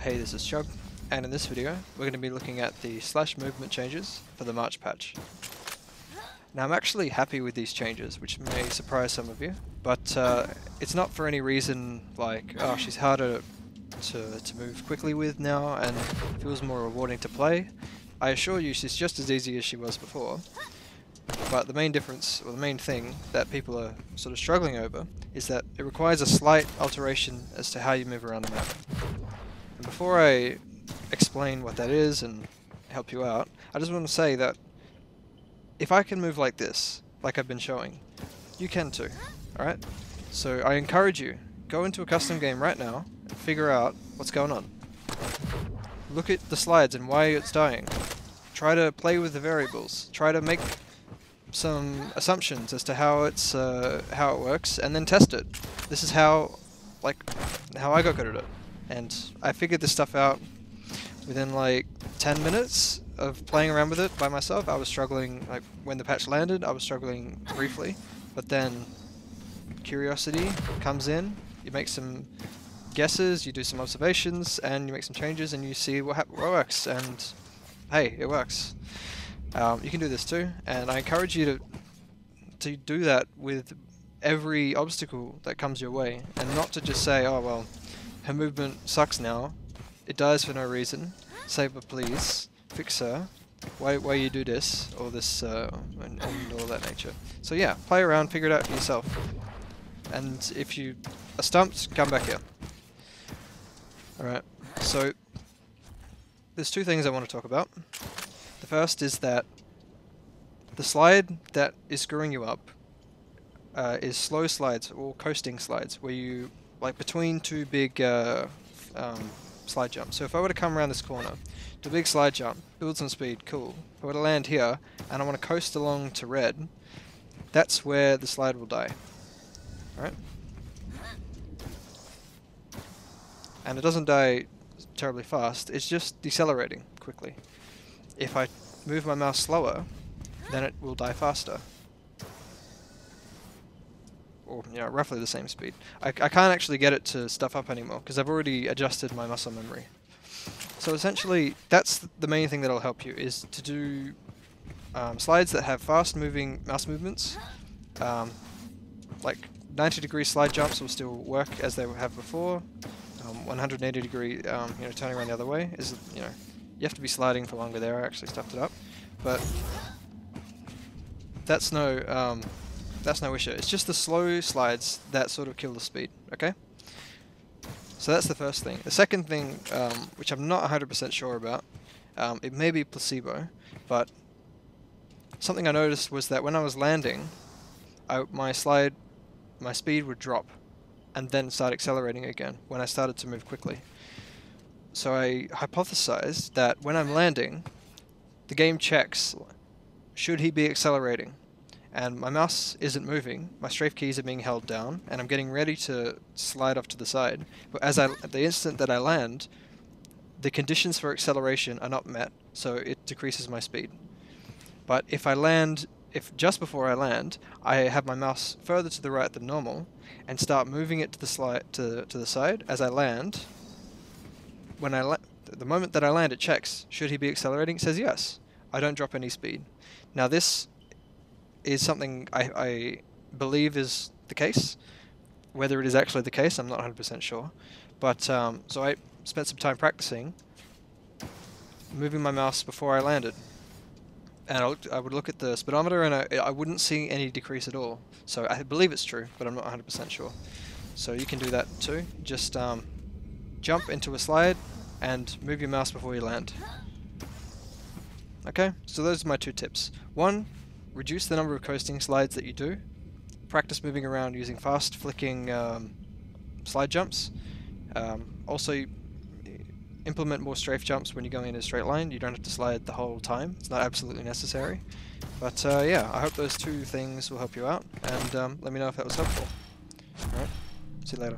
Hey, this is Chugg, and in this video we're going to be looking at the slash movement changes for the March patch. Now I'm actually happy with these changes, which may surprise some of you, but it's not for any reason like, oh, she's harder to move quickly with now and feels more rewarding to play. I assure you she's just as easy as she was before, but the main difference, or the main thing that people are sort of struggling over, is that it requires a slight alteration as to how you move around the map. And before I explain what that is and help you out, I just want to say that if I can move like this, like I've been showing, you can too, alright? So I encourage you, go into a custom game right now and figure out what's going on. Look at the slides and why it's dying. Try to play with the variables. Try to make some assumptions as to how it works, and then test it. This is how I got good at it. And I figured this stuff out within like 10 minutes of playing around with it by myself. I was struggling, like when the patch landed, I was struggling briefly, but then curiosity comes in, you make some guesses, you do some observations, and you make some changes, and you see what works, and hey, it works. You can do this too, and I encourage you to do that with every obstacle that comes your way, and not to just say, oh well, her movement sucks now, it dies for no reason, save her please, fix her, why you do this, or this, and all that nature. So yeah, play around, figure it out for yourself, and if you are stumped, come back here. Alright, so there's two things I want to talk about. The first is that the slide that is screwing you up is slow slides, or coasting slides, where you, like between two big slide jumps. So if I were to come around this corner, do a big slide jump, build some speed, cool. If I were to land here, and I want to coast along to red, that's where the slide will die. Alright? And it doesn't die terribly fast, it's just decelerating quickly. If I move my mouse slower, then it will die faster. Or, you know, roughly the same speed. I can't actually get it to stuff up anymore, because I've already adjusted my muscle memory. So essentially, that's the main thing that'll help you, is to do slides that have fast moving mouse movements. Like 90-degree slide jumps will still work as they have before. 180-degree, turning around the other way is, you have to be sliding for longer there. I actually stuffed it up, but that's no issue. It's just the slow slides that sort of kill the speed. Okay. So that's the first thing. The second thing, which I'm not 100% sure about, it may be placebo, but something I noticed was that when I was landing, my speed would drop, and then start accelerating again when I started to move quickly. So I hypothesized that when I'm landing, the game checks, should he be accelerating? And my mouse isn't moving, my strafe keys are being held down, and I'm getting ready to slide off to the side. But at the instant that I land, the conditions for acceleration are not met, so it decreases my speed. But if just before I land, I have my mouse further to the right than normal, and start moving it to the side as I land. The moment that I land, it checks, should he be accelerating? It says yes. I don't drop any speed. Now this is something I believe is the case. Whether it is actually the case, I'm not 100% sure. But so I spent some time practicing moving my mouse before I landed. And I would look at the speedometer, and I wouldn't see any decrease at all. So I believe it's true, but I'm not 100% sure. So you can do that too. Just jump into a slide and move your mouse before you land. Okay, so those are my two tips. One, reduce the number of coasting slides that you do. Practice moving around using fast flicking slide jumps. Also, implement more strafe jumps when you're going in a straight line. You don't have to slide the whole time. It's not absolutely necessary. But yeah, I hope those two things will help you out, and let me know if that was helpful. Alright, see you later.